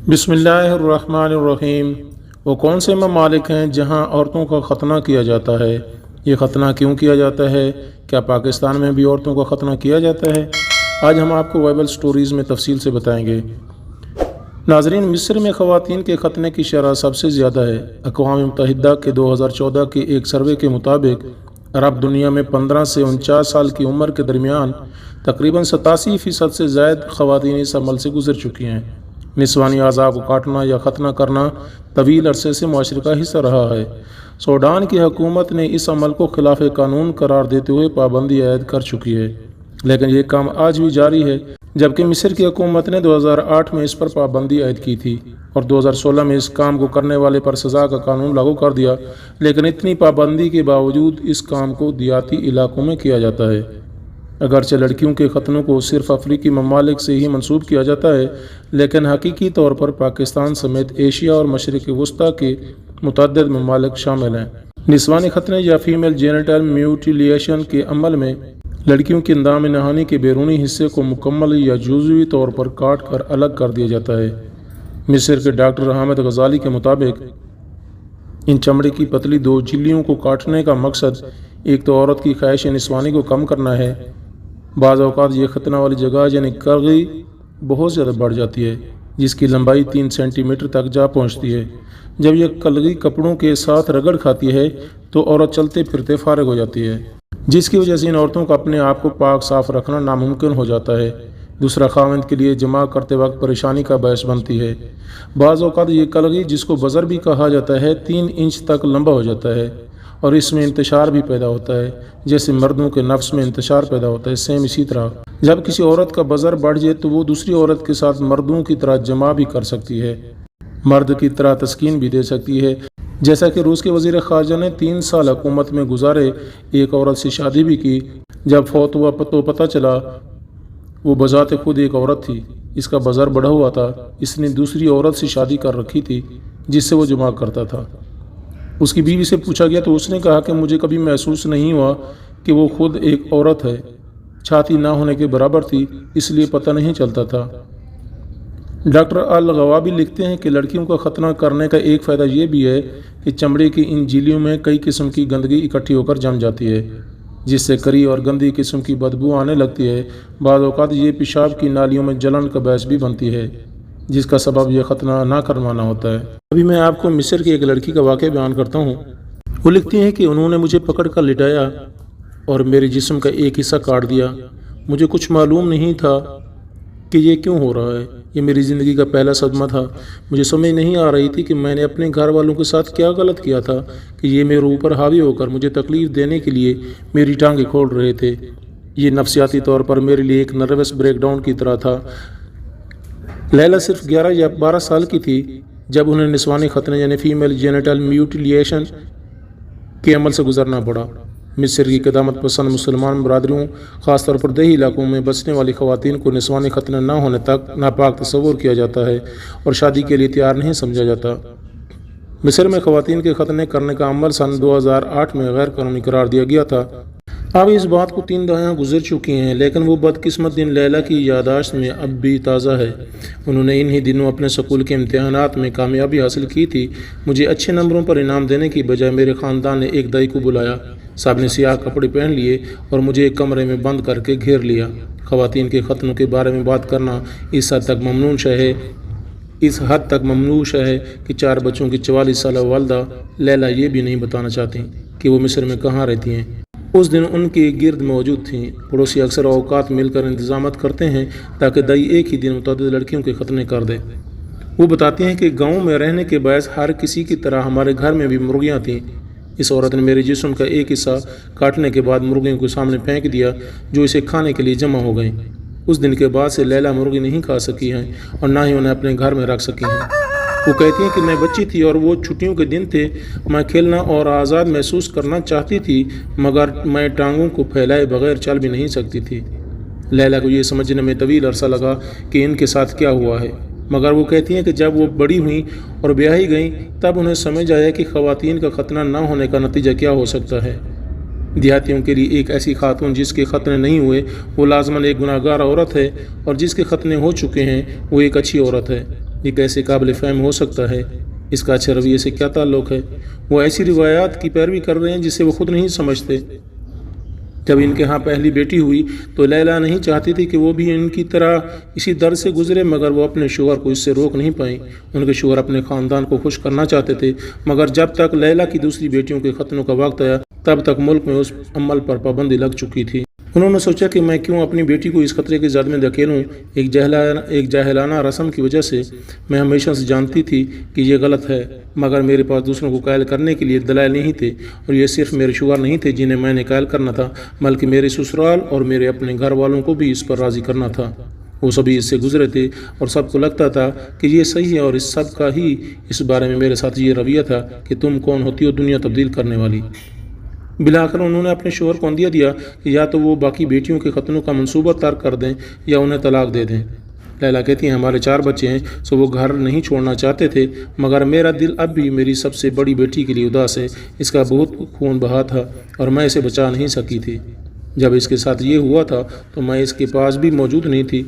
बिस्मिल्लाहिर्रहमानिर्रहीम। वो कौन से ममालिक हैं जहां औरतों का ख़तना किया जाता है? ये ख़तना क्यों किया जाता है? क्या पाकिस्तान में भी औरतों का ख़तना किया जाता है? आज हम आपको बाइबल स्टोरीज़ में तफसील से बताएंगे। नाज़रीन, मिस्र में ख़वातीन के ख़तने की शरह सबसे ज़्यादा है। अक़वाम मुत्तहिदा के 2014 के एक सर्वे के मुताबिक अरब दुनिया में 15 से 49 साल की उम्र के दरमियान तकरीबन 87% से ज़ायद ख़वातीन इस अमल से गुजर चुकी हैं। निस्वानी अज़ा को काटना या ख़तना करना तवील अरसे से माशरे का हिस्सा रहा है। सूडान की हुकूमत ने इस अमल को खिलाफ कानून करार देते हुए पाबंदी आयद कर चुकी है, लेकिन ये काम आज भी जारी है। जबकि मिस्र की हुकूमत ने 2008 में इस पर पाबंदी आयद की थी और 2016 में इस काम को करने वाले पर सज़ा का कानून लागू कर दिया, लेकिन इतनी पाबंदी के बावजूद इस काम को दियाती इलाकों में किया जाता है। अगरचे लड़कियों के ख़तनों को सिर्फ अफ्रीकी ममालिक से ही मंसूब किया जाता है, लेकिन हकीकी तौर पर पाकिस्तान समेत एशिया और मशरिक़ वस्ता के मुतअद्दिद ममालिक शामिल हैं। निस्वानी ख़तने या फीमेल जेनिटल म्यूटिलिएशन के अमल में लड़कियों के अंदाम नहानी के बैरूनी हिस्से को मुकम्मल या जुज़वी तौर पर काट कर अलग कर दिया जाता है। मिस्र के डॉक्टर हामिद गजाली के मुताबिक इन चमड़े की पतली दो झिल्लियों को काटने का मकसद एक तो औरत की ख्वाहिश निस्वानी को कम करना है। बाज़ औक़ात ये ख़तना वाली जगह यानी कलगी बहुत ज़्यादा बढ़ जाती है, जिसकी लंबाई 3 सेंटीमीटर तक जा पहुँचती है। जब यह कलगी कपड़ों के साथ रगड़ खाती है तो औरत चलते फिरते फारिग हो जाती है, जिसकी वजह से इन औरतों का अपने आप को पाक साफ रखना नामुमकिन हो जाता है। दूसरा, खाविंद के लिए जमा करते वक्त परेशानी का बायस बनती है। बाज़ औक़ात ये कलगी, जिसको बज़र भी कहा जाता है, 3 इंच तक लंबा हो जाता है और इसमें इंतशार भी पैदा होता है, जैसे मर्दों के नफ्स में इंतशार पैदा होता है। सेम इसी तरह जब किसी औरत का बज़र बढ़ जाए तो वो दूसरी औरत के साथ मर्दों की तरह जमा भी कर सकती है, मर्द की तरह तस्कीन भी दे सकती है। जैसा कि रूस के वज़ीर ख़ारजा ने 3 साल हुकूमत में गुजारे एक औरत से शादी भी की। जब फौत हुआ तो पता चला वो बज़ाते खुद एक औरत थी, इसका बज़र बढ़ा हुआ था। इसने दूसरी औरत से शादी कर रखी थी जिससे वो जमा करता था। उसकी बीवी से पूछा गया तो उसने कहा कि मुझे कभी महसूस नहीं हुआ कि वो खुद एक औरत है। छाती ना होने के बराबर थी, इसलिए पता नहीं चलता था। डॉक्टर अल-गवाबी लिखते हैं कि लड़कियों का ख़तना करने का एक फ़ायदा ये भी है कि चमड़े की इन झिल्लियों में कई किस्म की गंदगी इकट्ठी होकर जम जाती है, जिससे करी और गंदी किस्म की बदबू आने लगती है। बाज़ औक़ात ये पेशाब की नालियों में जलन का बायस भी बनती है, जिसका सबब यह ख़तना ना करवाना होता है। अभी मैं आपको मिस्र की एक लड़की का वाक़या बयान करता हूँ। वो लिखती हैं कि उन्होंने मुझे पकड़ कर लिटाया और मेरे जिस्म का एक हिस्सा काट दिया। मुझे कुछ मालूम नहीं था कि ये क्यों हो रहा है। ये मेरी ज़िंदगी का पहला सदमा था। मुझे समझ नहीं आ रही थी कि मैंने अपने घर वालों के साथ क्या गलत किया था कि ये मेरे ऊपर हावी होकर मुझे तकलीफ़ देने के लिए मेरी टांगें खोल रहे थे। ये नफसियाती तौर पर मेरे लिए एक नर्वस ब्रेकडाउन की तरह था। लैला सिर्फ 11 या 12 साल की थी जब उन्हें निस्वानी ख़तने यानी फीमेल जेनिटल म्यूटिलिएशन के अमल से गुजरना पड़ा। मिस्र की क़दामत पसंद मुसलमान बरादरियों, ख़ासतौर पर देही इलाकों में बसने वाली ख़वातीन को निस्वानी ख़तने न होने तक नापाक तस्वुर किया जाता है और शादी के लिए तैयार नहीं समझा जाता। मिस्र में ख़वातीन के ख़तने करने का अमल सन 2008 में गैर कानूनी करार दिया गया था। अब इस बात को 3 दहाइयाँ गुजर चुकी हैं, लेकिन वो बदकिस्मत दिन लैला की यादाश्त में अब भी ताज़ा है। उन्होंने इन्हीं दिनों अपने स्कूल के इम्तिहानात में कामयाबी हासिल की थी। मुझे अच्छे नंबरों पर इनाम देने की बजाय मेरे ख़ानदान ने एक दाई को बुलाया। साहब ने सियाह कपड़े पहन लिए और मुझे एक कमरे में बंद करके घेर लिया। ख़वातीन के ख़तनों के बारे में बात करना इस हद तक ममनूश है कि 4 बच्चों की 44 साल वालदा लैला ये भी नहीं बताना चाहती कि वो मिस्र में कहाँ रहती हैं। उस दिन उनके गिर्द मौजूद थीं। पड़ोसी अक्सर औकात मिलकर इंतजामात करते हैं ताकि दाई एक ही दिन मुतअद्दिद लड़कियों के ख़तने कर दे। वो बताती हैं कि गाँव में रहने के बायस हर किसी की तरह हमारे घर में भी मुर्गियाँ थीं। इस औरत ने मेरे जिस्म का एक हिस्सा काटने के बाद मुर्गियों को सामने फेंक दिया, जो इसे खाने के लिए जमा हो गईं। उस दिन के बाद से लैला मुर्गी नहीं खा सकी हैं और ना ही उन्हें अपने घर में रख सकी हैं। वो कहती हैं कि मैं बच्ची थी और वो छुट्टियों के दिन थे। मैं खेलना और आज़ाद महसूस करना चाहती थी, मगर मैं टांगों को फैलाए बगैर चल भी नहीं सकती थी। लैला को ये समझने में तवील अरसा लगा कि इनके साथ क्या हुआ है, मगर वो कहती हैं कि जब वो बड़ी हुई और ब्याही गईं तब उन्हें समझ आया कि ख़वातीन का ख़तना न होने का नतीजा क्या हो सकता है। देहातियों के लिए एक ऐसी खातून जिसके ख़तने नहीं हुए वो लाजमन एक गुनाहगार औरत है, और जिसके ख़तने हो चुके हैं वो एक अच्छी औरत है। یہ کیسے قابل فہم ہو سکتا ہے؟ اس کا اچھے رویے سے کیا تعلق ہے؟ وہ ایسی روایات کی پیروی کر رہے ہیں جسے وہ خود نہیں سمجھتے۔ جب ان کے ہاں پہلی بیٹی ہوئی تو لیلا نہیں چاہتی تھی کہ وہ بھی ان کی طرح اسی در سے گزرے، مگر وہ اپنے شوہر کو اس سے روک نہیں پائیں۔ ان کے شوہر اپنے خاندان کو خوش کرنا چاہتے تھے، مگر جب تک لیلا کی دوسری بیٹیوں کے ختنوں کا وقت آیا تب تک ملک میں اس عمل پر پابندی لگ چکی تھی۔ انہوں نے سوچا کہ میں کیوں اپنی بیٹی کو اس خطرے کی زد میں دھکیلوں؟ ایک جاہلانہ رسم کی وجہ سے میں ہمیشہ سے جانتی تھی کہ یہ غلط ہے، مگر میرے پاس دوسروں کو قائل کرنے کے لیے دلائل نہیں تھے، اور یہ صرف میرے شوہر نہیں تھے جنہیں میں نے قائل کرنا تھا، بلکہ میرے سسرال اور میرے اپنے گھر والوں کو بھی اس پر راضی کرنا تھا۔ وہ سبھی اس سے گزرے تھے اور سب کو لگتا تھا کہ یہ صحیح ہے، اور اس سب کا ہی اس بارے میں میرے ساتھ یہ رویہ تھا کہ تم کون ہوتی ہو دنیا تبدیل کرنے والی۔ بلاخر انہوں نے اپنے شوہر کو اندیہ دیا کہ یا تو وہ باقی بیٹیوں کے ختنوں کا منصوبہ ترک کر دیں یا انہیں طلاق دے دیں۔ لیلا کہتی ہیں ہمارے 4 بچے ہیں، سو وہ گھر نہیں چھوڑنا چاہتے تھے، مگر میرا دل اب بھی میری سب سے بڑی بیٹی کے لیے اداس ہے۔ اس کا بہت خون بہا تھا اور میں اسے بچا نہیں سکی تھی۔ جب اس کے ساتھ یہ ہوا تھا تو میں اس کے پاس بھی موجود نہیں تھی۔